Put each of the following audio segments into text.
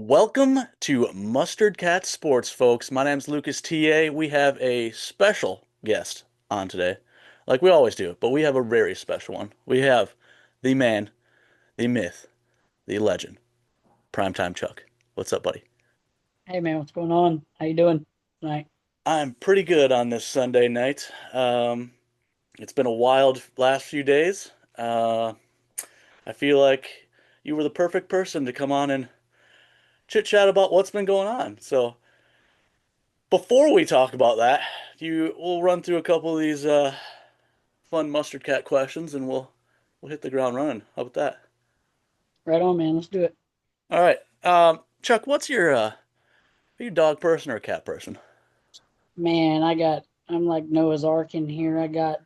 Welcome to Mustard Cat Sports, folks. My name's Lucas TA. We have a special guest on today, like we always do, but we have a very special one. We have the man, the myth, the legend, Primetime Chuck. What's up, buddy? Hey man, what's going on? How you doing tonight? I'm pretty good on this Sunday night. It's been a wild last few days. I feel like you were the perfect person to come on and chit chat about what's been going on. So before we talk about that, we'll run through a couple of these fun mustard cat questions, and we'll hit the ground running. How about that? Right on, man. Let's do it. All right, Chuck, are you a dog person or a cat person? Man, I'm like Noah's Ark in here. I got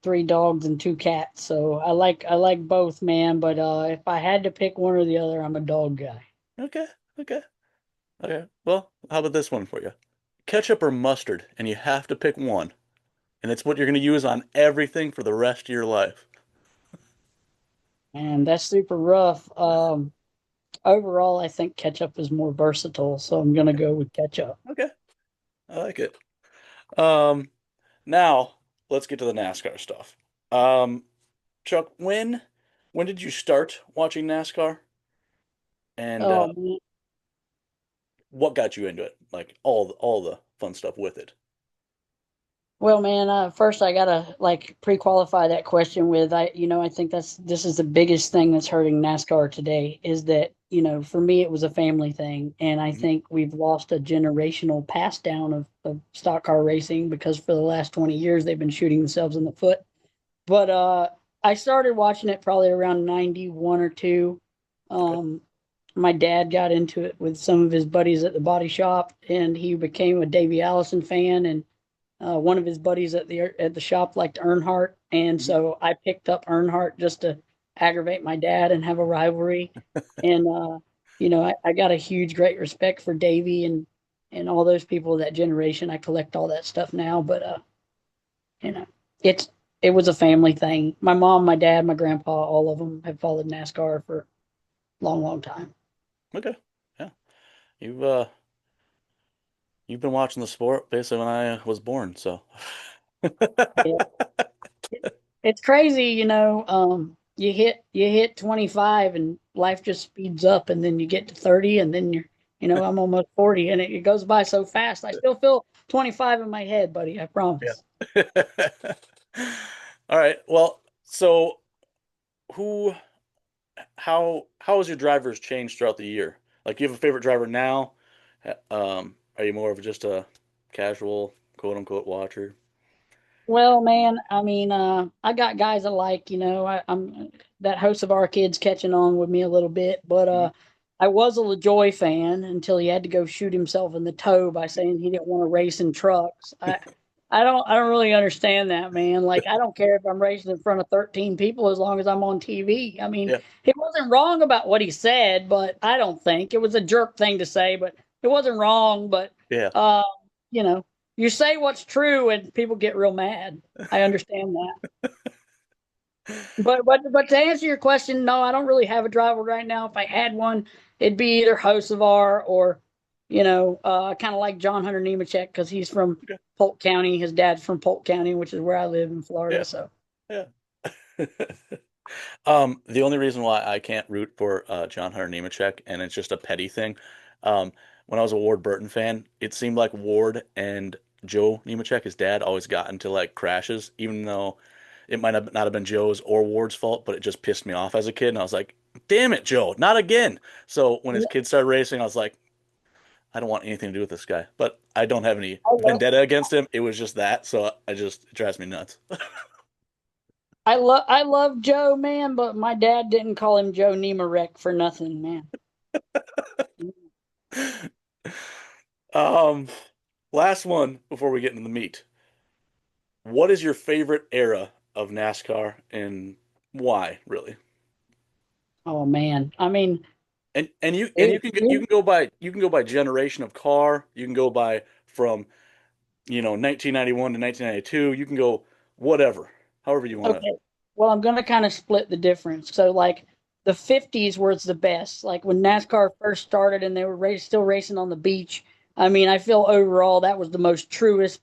three dogs and two cats. So I like both, man, but if I had to pick one or the other, I'm a dog guy. Okay, okay, okay. Well, how about this one for you? Ketchup or mustard, and you have to pick one, and it's what you're going to use on everything for the rest of your life. And that's super rough. Overall, I think ketchup is more versatile, so I'm gonna go with ketchup. Okay, I like it. Um, Now let's get to the NASCAR stuff. Um, Chuck, when did you start watching NASCAR? And Oh man. what got you into it? Like all the fun stuff with it. Well, man, first I gotta like pre-qualify that question with I think this is the biggest thing that's hurting NASCAR today is that for me it was a family thing, and I Mhm. think we've lost a generational pass down of stock car racing because for the last 20 years they've been shooting themselves in the foot. But I started watching it probably around 91 or 2. Okay. Um, my dad got into it with some of his buddies at the body shop, and he became a Davey Allison fan, and one of his buddies at the shop liked Earnhardt, and Mhm. so I picked up Earnhardt just to aggravate my dad and have a rivalry. And I got a huge, great respect for Davey and all those people of that generation. I collect all that stuff now, but you know, it's it was a family thing. My mom, my dad, my grandpa, all of them have followed NASCAR for a long, long time. Okay. Yeah. You've uh you've been watching the sport basically when I was born, so Yeah. It's crazy, you hit 25 and life just speeds up, and then you get to 30 and then I'm almost 40, and it goes by so fast. I still feel 25 in my head, buddy, I yeah. promise. All right. Well, so who how has your drivers changed throughout the year? Like, you have a favorite driver now? Are you more of just a casual quote unquote watcher? Well, man, I mean, I got guys I like, I'm that host of Our Kids catching on with me a little bit, but Mhm. I was a LaJoy fan until he had to go shoot himself in the toe by saying he didn't want to race in trucks. I don't really understand that, man. Like, I don't care if I'm racing in front of 13 people as long as I'm on TV. I mean, Yeah. he wasn't wrong about what he said, but I don't think it was a jerk thing to say, but it wasn't wrong, but Yeah. uh, you know, you say what's true and people get real mad. I understand that. But to answer your question, no, I don't really have a driver right now. If I had one, it'd be either Hocevar or, kind of like John Hunter Nemechek because he's from Okay. Polk County. His dad's from Polk County, which is where I live in Florida. Yeah. So Yeah. The only reason why I can't root for John Hunter Nemechek, and it's just a petty thing, um, when I was a Ward Burton fan, it seemed like Ward and Joe Nemechek, his dad, always got into like crashes, even though it might have not have been Joe's or Ward's fault, but it just pissed me off as a kid, and I was like, "Damn it, Joe, not again!" So when his yeah, kids started racing, I was like, "I don't want anything to do with this guy." But I don't have any I love vendetta against him. It was just that, so it drives me nuts. I love Joe, man, but my dad didn't call him Joe Nemechek for nothing, man. Um, Last one before we get into the meat. What is your favorite era of NASCAR and why, really? Oh man, I mean, And it, it, you can go by generation of car. You can go by from 1991 to 1992. You can go whatever, however you want to. okay. Well, I'm gonna kind of split the difference. So like. the 50s was the best. Like when NASCAR first started and they were still racing on the beach. I mean, I feel overall that was the most truest,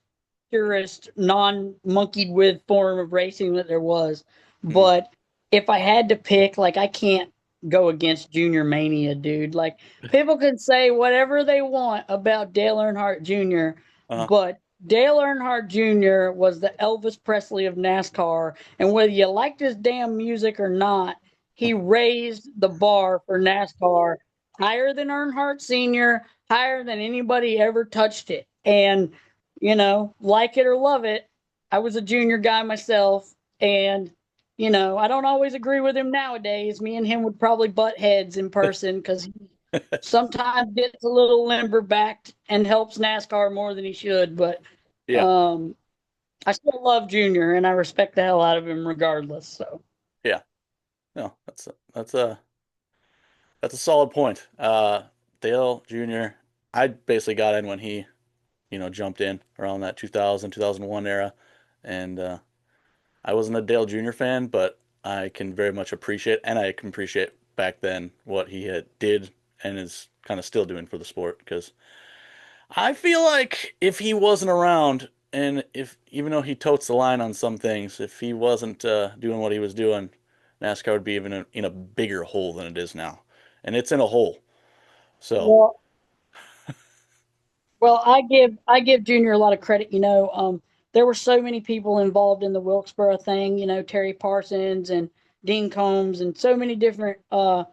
purest, non monkeyed with form of racing that there was. Mhm. But if I had to pick, like, I can't go against Junior Mania, dude. Like, people can say whatever they want about Dale Earnhardt Jr., Uh, but Dale Earnhardt Jr. was the Elvis Presley of NASCAR. And whether you liked his damn music or not, he raised the bar for NASCAR higher than Earnhardt Sr., higher than anybody ever touched it. And, like it or love it, I was a junior guy myself. And, I don't always agree with him nowadays. Me and him would probably butt heads in person because he sometimes gets a little limber backed and helps NASCAR more than he should. But yeah, um, I still love Junior and I respect the hell out of him regardless. So. yeah. No, that's a solid point. Dale Jr. I basically got in when he, jumped in around that 2000, 2001 era, and I wasn't a Dale Jr. fan, but I can very much appreciate, and I can appreciate back then what he had did and is kind of still doing for the sport. Because I feel like if he wasn't around, and if even though he totes the line on some things, if he wasn't doing what he was doing, NASCAR would be even in a bigger hole than it is now, and it's in a hole. So, Well, Well, I give Junior a lot of credit. There were so many people involved in the Wilkesboro thing. Terry Parsons and Dean Combs and so many different. The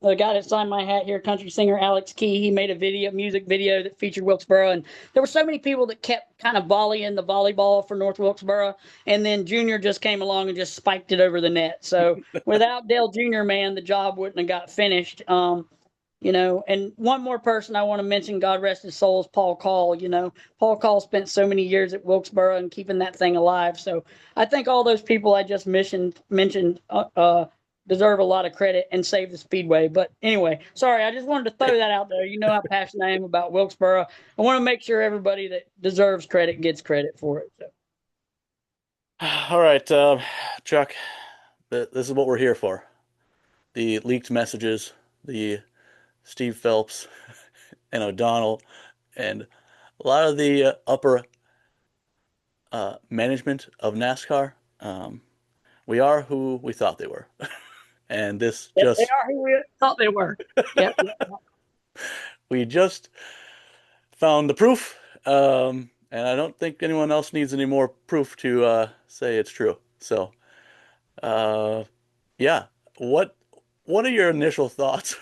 guy that signed my hat here, country singer Alex Key, he made a music video that featured Wilkesboro, and there were so many people that kept kind of volleying the volleyball for North Wilkesboro, and then Junior just came along and just spiked it over the net. So without Dale Junior, man, the job wouldn't have got finished. And one more person I want to mention, God rest his soul, is Paul Call. Paul Call spent so many years at Wilkesboro and keeping that thing alive. So I think all those people I just mentioned deserve a lot of credit and save the speedway. But anyway, sorry, I just wanted to throw that out there. You know how passionate I am about Wilkesboro. I want to make sure everybody that deserves credit gets credit for it. So. all right, Chuck, this is what we're here for. The leaked messages, the Steve Phelps and O'Donnell, and a lot of the upper management of NASCAR. We are who we thought they were, and this Yep, they just are who we thought they were. Yep. we just found the proof, and I don't think anyone else needs any more proof to say it's true. So, uh, yeah, what what are your initial thoughts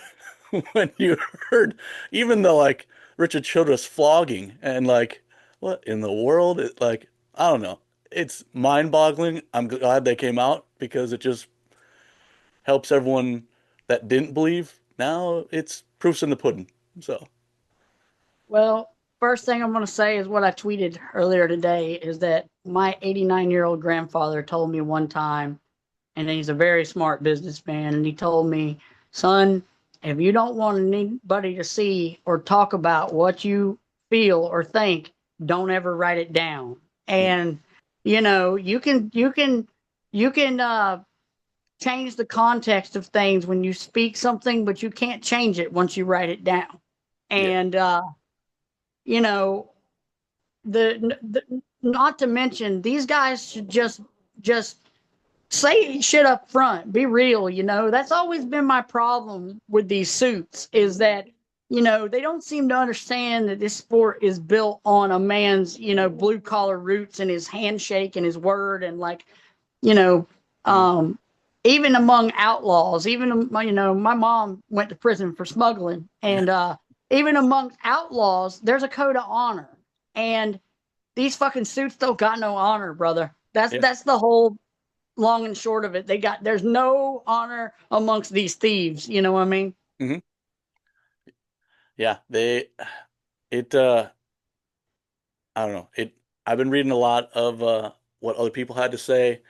when you heard even the like Richard Childress flogging and like what in the world? I don't know. It's mind-boggling. I'm glad they came out because it just helps everyone that didn't believe. Now it's proofs in the pudding. So, Well, first thing I'm going to say is what I tweeted earlier today is that my 89-year-old grandfather told me one time, and he's a very smart businessman, and he told me, son, if you don't want anybody to see or talk about what you feel or think, don't ever write it down. mm, And you can change the context of things when you speak something, but you can't change it once you write it down. yeah. And you know the not to mention these guys should just say shit up front, be real. That's always been my problem with these suits is that they don't seem to understand that this sport is built on a man's blue collar roots and his handshake and his word and like you know Mhm. um even among outlaws, even my mom went to prison for smuggling, and even among outlaws there's a code of honor, and these fucking suits don't got no honor, brother. that's Yeah. that's the whole long and short of it. There's no honor amongst these thieves, you know what I mean? Hmm. Yeah. It, I don't know. I've been reading a lot of what other people had to say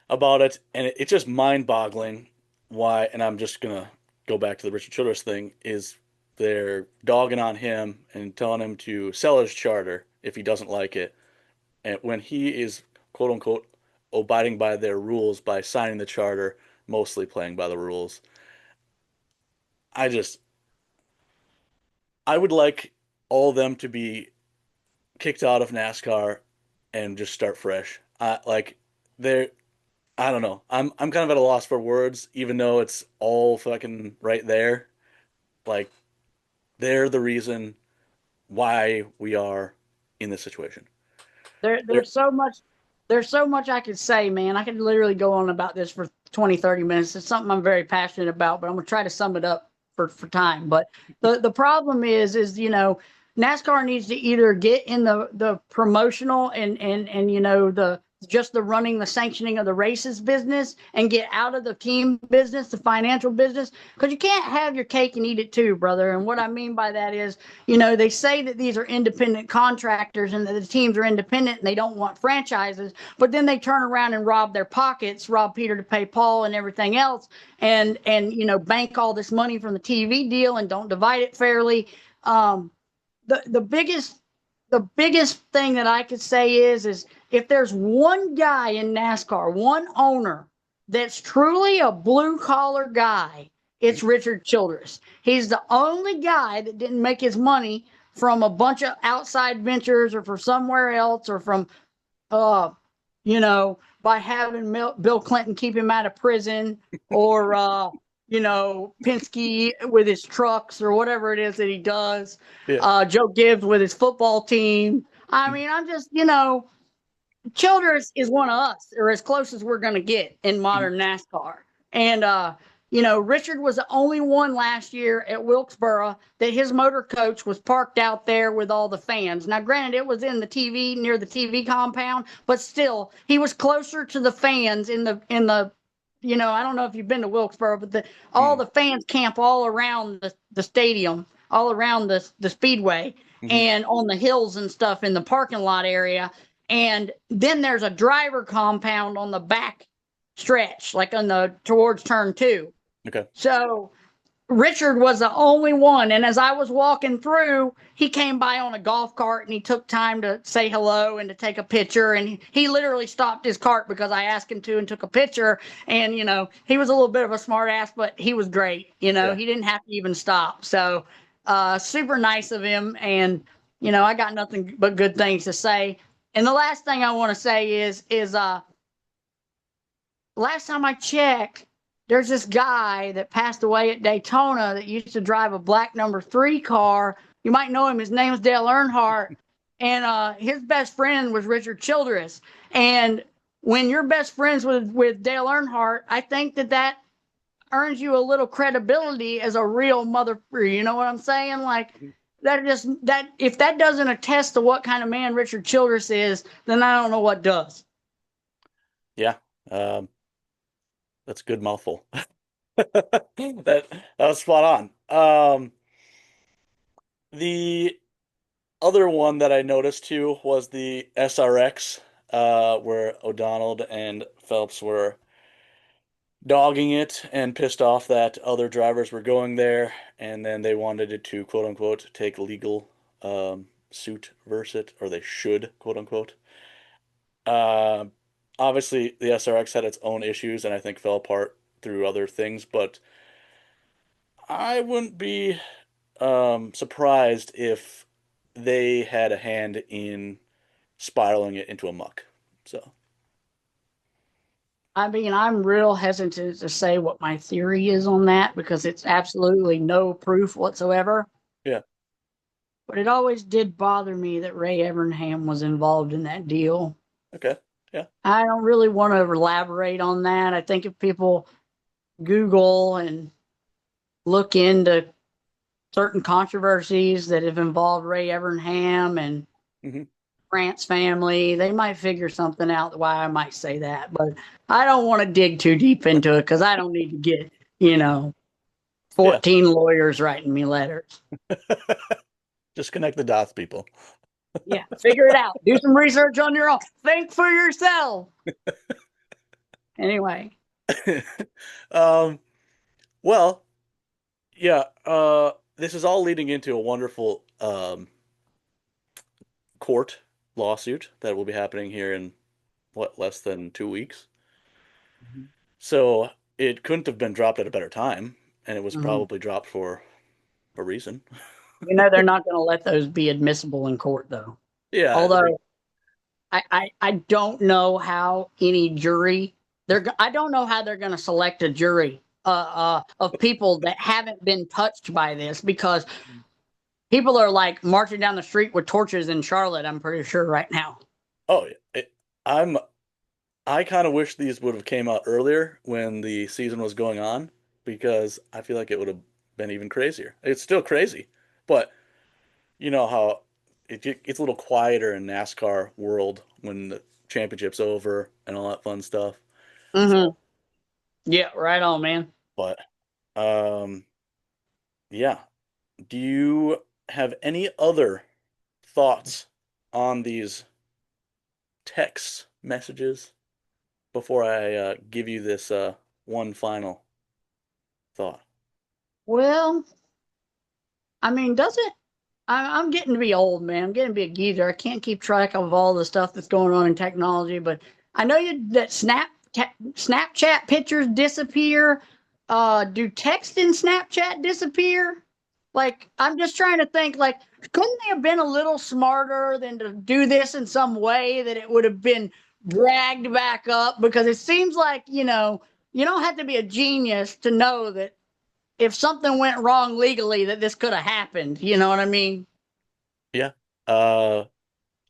about it, and it's just mind-boggling why. And I'm just gonna go back to the Richard Childress thing. Is they're dogging on him and telling him to sell his charter if he doesn't like it, and when he is quote unquote abiding by their rules by signing the charter, mostly playing by the rules. I just I would like all of them to be kicked out of NASCAR and just start fresh. Like they're I don't know. I'm kind of at a loss for words, even though it's all fucking right there. Like they're the reason why we are in this situation. There, They're, there's so much, there's so much I could say, man. I could literally go on about this for 20, 30 minutes. It's something I'm very passionate about, but I'm gonna try to sum it up for time. But the problem is, NASCAR needs to either get in the promotional and the just the running, the sanctioning of the races business and get out of the team business, the financial business, because you can't have your cake and eat it too, brother. And what I mean by that is, they say that these are independent contractors and that the teams are independent and they don't want franchises, but then they turn around and rob their pockets, rob Peter to pay Paul and everything else, and bank all this money from the TV deal and don't divide it fairly. The biggest thing that I could say is if there's one guy in NASCAR, one owner that's truly a blue collar guy, it's Richard Childress. He's the only guy that didn't make his money from a bunch of outside ventures or from somewhere else or from uh by having Bill Clinton keep him out of prison or Penske with his trucks or whatever it is that he does. yeah. Joe Gibbs with his football team. I mean, I'm just, Childress is one of us, or as close as we're going to get in modern NASCAR. And, Richard was the only one last year at Wilkesboro that his motor coach was parked out there with all the fans. Now, granted, it was in the TV, near the TV compound, but still, he was closer to the fans I don't know if you've been to Wilkesboro, but all Mm. the fans camp all around the stadium, all around the speedway, Hmm. and on the hills and stuff in the parking lot area. And then there's a driver compound on the back stretch, like on the towards turn two. Okay. So Richard was the only one. And as I was walking through, he came by on a golf cart and he took time to say hello and to take a picture. And he literally stopped his cart because I asked him to and took a picture. And, he was a little bit of a smart ass, but he was great. Yeah. He didn't have to even stop. So, super nice of him. And, I got nothing but good things to say. And the last thing I want to say is last time I checked, there's this guy that passed away at Daytona that used to drive a black number 3 car. You might know him. His name is Dale Earnhardt. And his best friend was Richard Childress. And when you're best friends with Dale Earnhardt, I think that earns you a little credibility as a real mother. You know what I'm saying? Like, that if that doesn't attest to what kind of man Richard Childress is, then I don't know what does. Yeah. Um, that's a good mouthful. That was spot on. The other one that I noticed too was the SRX, where O'Donnell and Phelps were dogging it and pissed off that other drivers were going there, and then they wanted it to quote unquote take legal suit versus it, or they should quote unquote. Uh, Obviously, the SRX had its own issues, and I think fell apart through other things, but I wouldn't be surprised if they had a hand in spiraling it into a muck. So, I mean, I'm real hesitant to say what my theory is on that because it's absolutely no proof whatsoever. yeah, But it always did bother me that Ray Evernham was involved in that deal. okay, yeah, I don't really want to elaborate on that. I think if people Google and look into certain controversies that have involved Ray Evernham and hmm France family, they might figure something out why I might say that. But I don't want to dig too deep into it because I don't need to get, you know, yeah. 14 lawyers writing me letters. Just connect the dots, people. Yeah, figure it out. Do some research on your own. Think for yourself. Anyway, um, well, yeah. This is all leading into a wonderful court lawsuit that will be happening here in what less than 2 weeks. So it couldn't have been dropped at a better time, and it was Mhm. probably dropped for a reason. You know they're not going to let those be admissible in court, though. Yeah, Although I don't know how any jury I don't know how they're going to select a jury of people that haven't been touched by this because people are like marching down the street with torches in Charlotte. I'm pretty sure right now. oh, I'm I kind of wish these would have came out earlier when the season was going on because I feel like it would have been even crazier. It's still crazy, but you know how it gets a little quieter in NASCAR world when the championship's over and all that fun stuff. Hmm. So, Yeah, right on, man. but um, yeah. Do you have any other thoughts on these text messages before I give you this one final thought? Well, I mean, does it? I'm getting to be old, man. I'm getting to be a geezer. I can't keep track of all the stuff that's going on in technology, but I know that Snapchat pictures disappear. Do text in Snapchat disappear? Like, I'm just trying to think, like, couldn't they have been a little smarter than to do this in some way that it would have been dragged back up? Because it seems like, you don't have to be a genius to know that if something went wrong legally, that this could have happened. You know what I mean? Yeah.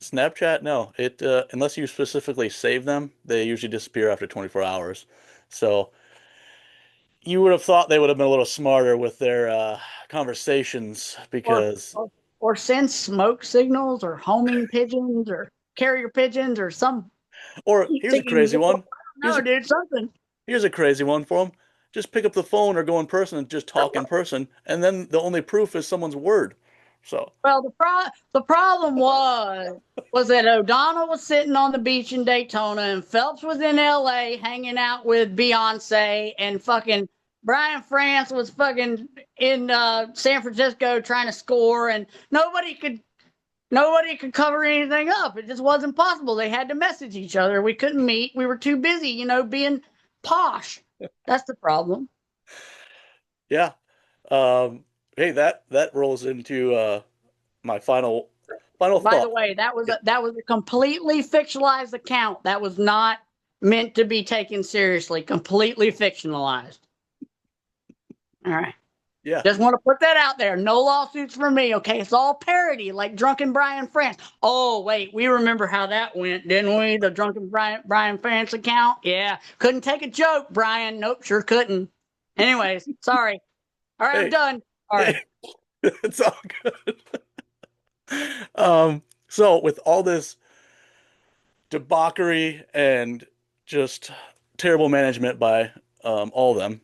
Snapchat, no. It unless you specifically save them, they usually disappear after 24 hours. So you would have thought they would have been a little smarter with their conversations Or, because, or send smoke signals or homing pigeons or carrier pigeons or some or heat here's a seeking crazy vehicle. one. I Here's don't a know, dude, something. here's a crazy one for them. Just pick up the phone or go in person and just talk in person, and then the only proof is someone's word. So, Well, the problem was that O'Donnell was sitting on the beach in Daytona and Phelps was in L.A. hanging out with Beyonce and fucking Brian France was fucking in San Francisco trying to score and nobody could cover anything up. It just wasn't possible. They had to message each other. We couldn't meet. We were too busy, being posh. That's the problem. yeah. Um, hey, that rolls into my final By the thought. way, that was a completely fictionalized account. That was not meant to be taken seriously. Completely fictionalized. All right. Yeah. Just want to put that out there. No lawsuits for me, okay? It's all parody, like Drunken Brian France. Oh, wait, we remember how that went, didn't we? The Drunken Brian France account? Yeah. Couldn't take a joke, Brian. Nope, sure couldn't. Anyways, sorry. All right, I'm Hey, done. Sorry. hey, it's all good. So with all this debauchery and just terrible management by all of them,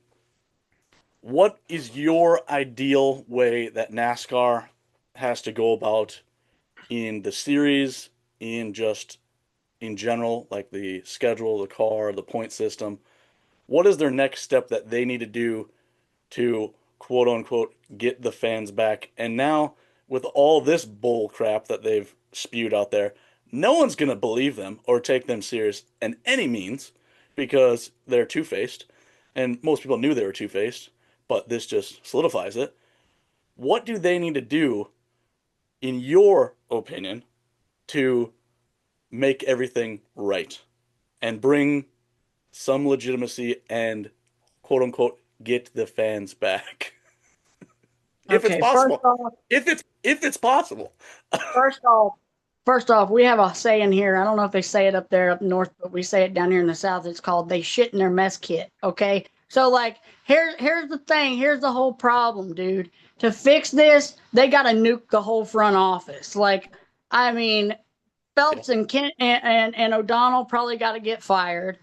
what is your ideal way that NASCAR has to go about in the series, in just in general, like the schedule, the car, the point system? What is their next step that they need to do to quote unquote get the fans back? And now with all this bull crap that they've spewed out there, no one's gonna believe them or take them serious in any means because they're two-faced, and most people knew they were two-faced, but this just solidifies it. What do they need to do, in your opinion, to make everything right and bring some legitimacy and quote unquote get the fans back? If it's Okay, first possible. off, If it's possible. First off, first off, we have a saying here. I don't know if they say it up there up north, but we say it down here in the south. It's called "they shit in their mess kit." Okay, so like here's the thing. Here's the whole problem, dude. To fix this, they got to nuke the whole front office. Like, I mean, Yeah. Phelps and Kent and O'Donnell probably got to get fired.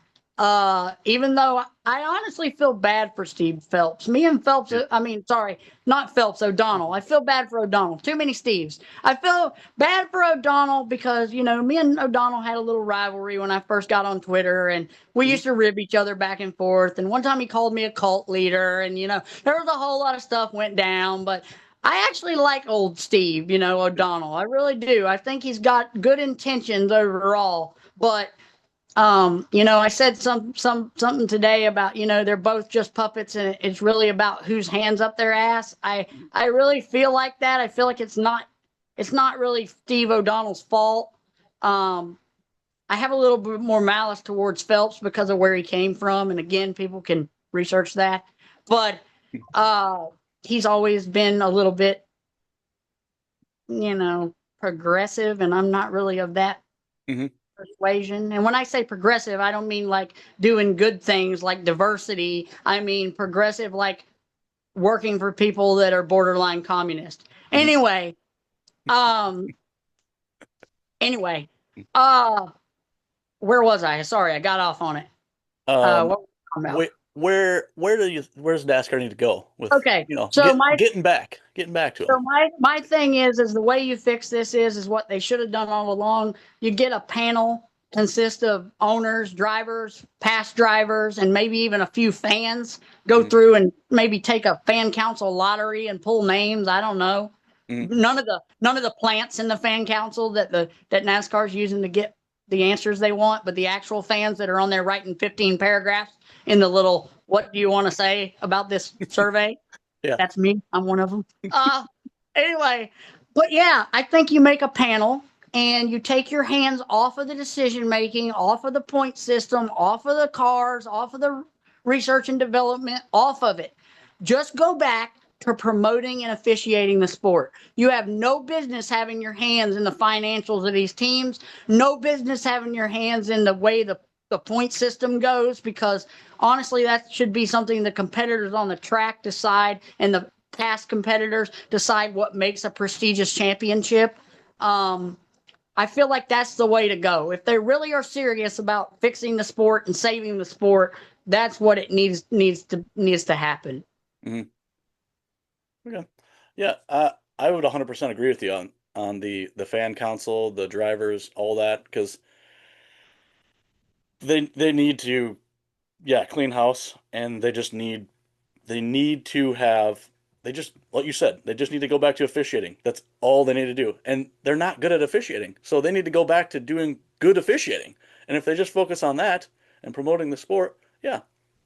Even though I honestly feel bad for Steve Phelps. Me and Phelps, Yeah. I mean, sorry, not Phelps, O'Donnell. I feel bad for O'Donnell. Too many Steves. I feel bad for O'Donnell because, me and O'Donnell had a little rivalry when I first got on Twitter and we Mhm. used to rib each other back and forth. And one time he called me a cult leader and, there was a whole lot of stuff went down, but I actually like old Steve, Yeah. O'Donnell. I really do. I think he's got good intentions overall, but I said something today about, they're both just puppets and it's really about whose hands up their ass. I really feel like that. I feel like it's not really Steve O'Donnell's fault. Um, I have a little bit more malice towards Phelps because of where he came from, and again, people can research that. But uh, he's always been a little bit, progressive, and I'm not really of that Hmm. persuasion. And when I say progressive, I don't mean like doing good things like diversity. I mean progressive like working for people that are borderline communist. Hmm. Um anyway, uh where was I? Sorry, I got off on it. Um, What were we talking about? where's NASCAR need to go with, Okay. So my getting back to So them? my thing is the way you fix this is what they should have done all along. You get a panel consist of owners, drivers, past drivers, and maybe even a few fans. Go Hmm. through and maybe take a fan council lottery and pull names. I don't know. Hmm. None of the plants in the fan council that NASCAR is using to get the answers they want, but the actual fans that are on there writing 15 paragraphs in the little "What do you want to say about this survey?" Yeah. That's me. I'm one of them. Anyway, but yeah, I think you make a panel and you take your hands off of the decision making, off of the point system, off of the cars, off of the research and development, off of it. Just go back to promoting and officiating the sport. You have no business having your hands in the financials of these teams, no business having your hands in the way the point system goes, because honestly, that should be something the competitors on the track decide and the past competitors decide what makes a prestigious championship. Um, I feel like that's the way to go. If they really are serious about fixing the sport and saving the sport, that's what it needs to happen. Hmm. Okay. Yeah, I would 100% agree with you on the fan council, the drivers, all that, because they need to, yeah, clean house, and they need to have they just like you said, they just need to go back to officiating. That's all they need to do. And they're not good at officiating. So they need to go back to doing good officiating. And if they just focus on that and promoting the sport, yeah,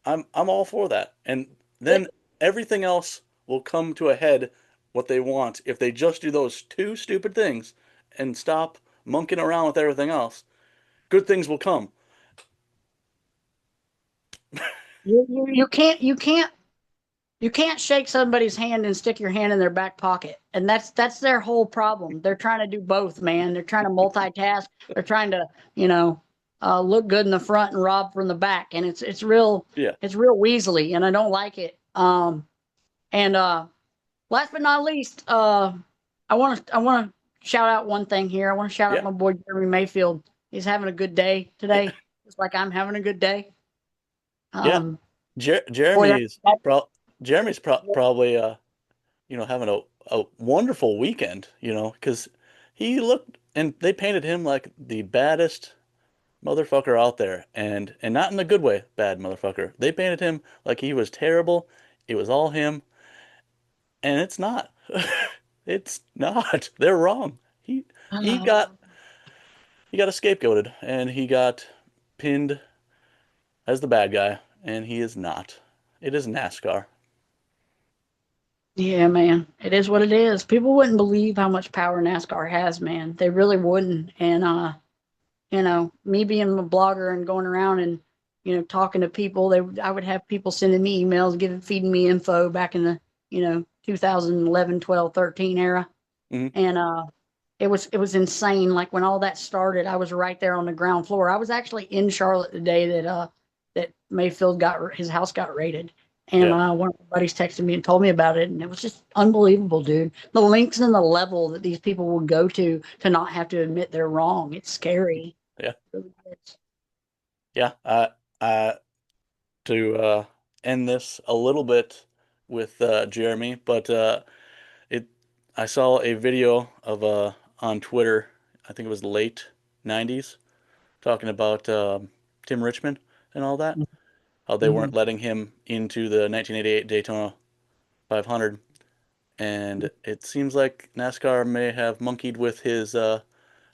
I'm all for that. And then everything else will come to a head what they want if they just do those two stupid things and stop monkeying around with everything else. Good things will come. You can't shake somebody's hand and stick your hand in their back pocket. And that's their whole problem. They're trying to do both, man. They're trying to multitask. They're trying to, look good in the front and rob from the back. And Yeah. it's real weaselly, and I don't like it. And last but not least, I want to shout out one thing here. I want to shout out Yeah. my boy Jeremy Mayfield. He's having a good day Yeah. today, just like I'm having a good day. Yeah. Um, boy, Jeremy's probably having a wonderful weekend, because he looked and they painted him like the baddest motherfucker out there, and not in the good way, bad motherfucker. They painted him like he was terrible. It was all him, and it's not. It's not. They're wrong. He got that, he got scapegoated and he got pinned as the bad guy, and he is not. It is NASCAR. Yeah, man. It is what it is. People wouldn't believe how much power NASCAR has, man. They really wouldn't. And me being a blogger and going around and, talking to people, I would have people sending me emails, feeding me info back in the, 2011, 12, 13 era. Hmm. And it was insane. Like when all that started, I was right there on the ground floor. I was actually in Charlotte the day that Mayfield his house got raided. And Yeah. one of my buddies texted me and told me about it, and it was just unbelievable, dude. The links and the level that these people will go to not have to admit they're wrong. It's scary. Yeah. It really is. Yeah. To end this a little bit with Jeremy, but it I saw a video of on Twitter, I think it was late 90s, talking about Tim Richmond and all that, how they weren't Mhm. letting him into the 1988 Daytona 500, and it seems like NASCAR may have monkeyed with his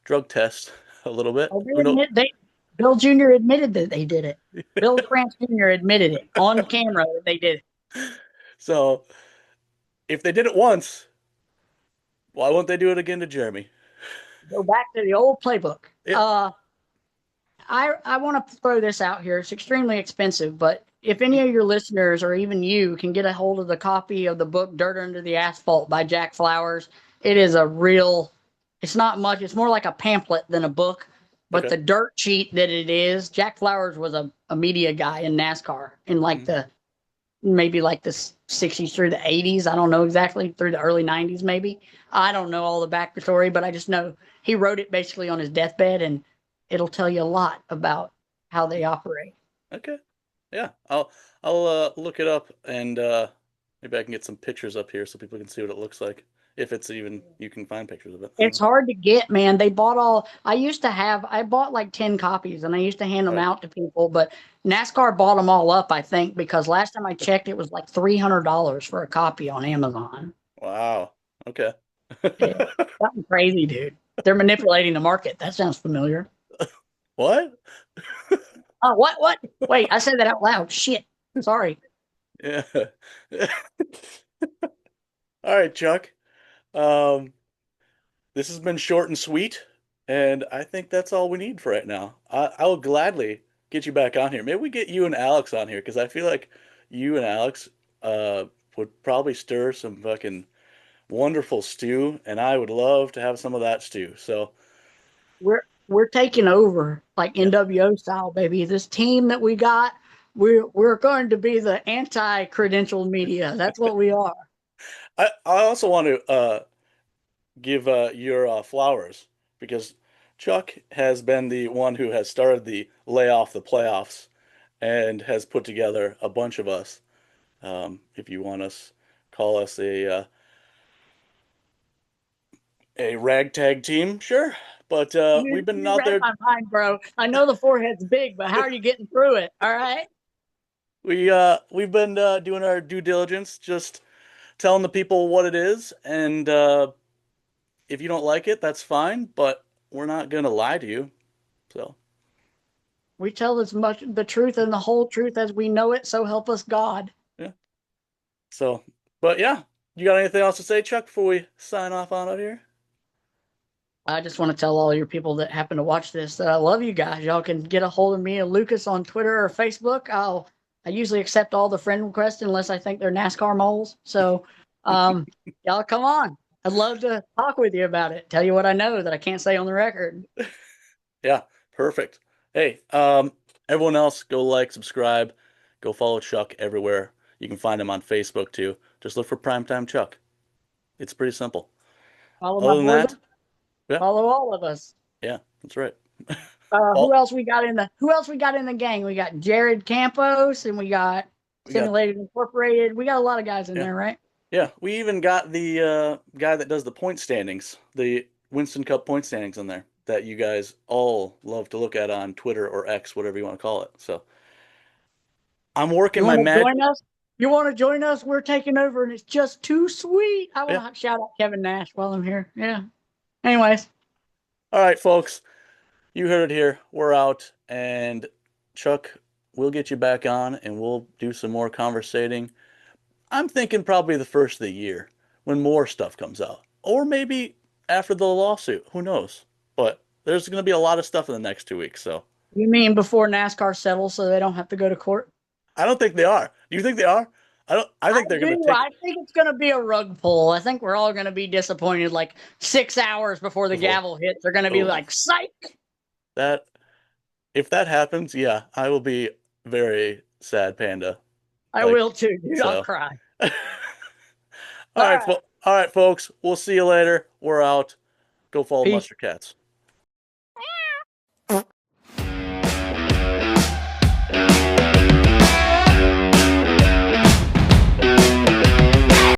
drug test a little bit. Oh, they Who knows? admit they Bill Jr. admitted that they did it. Bill France Jr. admitted it on camera that they did it. So if they did it once, why won't they do it again to Jeremy? Go back to the old playbook. Yeah. I want to throw this out here. It's extremely expensive, but if any of your listeners or even you can get a hold of the copy of the book Dirt Under the Asphalt by Jack Flowers, it is a real, it's not much, it's more like a pamphlet than a book. But Okay. the dirt sheet that it is, Jack Flowers was a media guy in NASCAR in like Mhm. the maybe like the 60s through the 80s. I don't know exactly, through the early 90s, maybe. I don't know all the backstory, but I just know he wrote it basically on his deathbed, and it'll tell you a lot about how they operate. Okay. Yeah. I'll look it up and maybe I can get some pictures up here so people can see what it looks like. If it's even you can find pictures of it. I don't It's know. hard to get, man. They bought all, I used to have, I bought like 10 copies and I used to hand them Right. out to people, but NASCAR bought them all up, I think, because last time I checked, it was like $300 for a copy on Amazon. Wow. Okay. Yeah, something crazy, dude. They're manipulating the market. That sounds familiar. What? Oh, what? Wait, I said that out loud. Shit. Sorry. Yeah. All right, Chuck. Um, this has been short and sweet, and I think that's all we need for right now. I will gladly get you back on here. Maybe we get you and Alex on here because I feel like you and Alex uh would probably stir some fucking wonderful stew, and I would love to have some of that stew. So, We're taking over like yeah. NWO style, baby. This team that we got, we're going to be the anti-credentialed media. That's what we are. I also want to give your flowers because Chuck has been the one who has started the lay off the playoffs and has put together a bunch of us. If you want us, call us a ragtag team, sure. But we've been You out read there. my mind, bro. I know the forehead's big, but how are you getting through it? All right. We've been doing our due diligence, just telling the people what it is, and if you don't like it, that's fine. But we're not gonna lie to you. So We tell as much the truth and the whole truth as we know it, so help us God. yeah. So, but yeah, you got anything else to say, Chuck, before we sign off on out here? I just want to tell all your people that happen to watch this that I love you guys. Y'all can get a hold of me and Lucas on Twitter or Facebook. I usually accept all the friend requests unless I think they're NASCAR moles. So y'all come on. I'd love to talk with you about it. Tell you what I know that I can't say on the record. Yeah, perfect. Hey, everyone else, go like, subscribe, go follow Chuck everywhere. You can find him on Facebook too. Just look for Primetime Chuck. It's pretty simple. Follow my Other than that, bosom. yeah, Follow all of us. yeah, that's right. Who All else we got in the Who else we got in the gang? We got Jared Campos and we got we got Simulated Incorporated. We got a lot of guys in yeah, there, right? yeah. We even got the guy that does the point standings, the Winston Cup point standings in there that you guys all love to look at on Twitter or X, whatever you want to call it. So I'm working You my want to mag. join us? You want to join us? We're taking over, and it's just too sweet. I Yeah. want to shout out Kevin Nash while I'm here. Yeah. Anyways, All right, folks. You heard it here. We're out, and Chuck, we'll get you back on, and we'll do some more conversating. I'm thinking probably the first of the year when more stuff comes out, or maybe after the lawsuit. Who knows? But there's going to be a lot of stuff in the next 2 weeks, so you mean before NASCAR settles so they don't have to go to court? I don't think they are. Do you think they are? I don't. I I think they're going to do. take I think it's going to be a rug pull. I think we're all going to be disappointed. Like 6 hours before the before. gavel hits, they're going to be Oh, like, "Psych!" that if that happens, yeah, I will be very sad, Panda. I Like will too, dude. I'll so. cry. All All right, right. all right, folks. We'll see you later. We're out. Go follow Peace. Mustard Cats.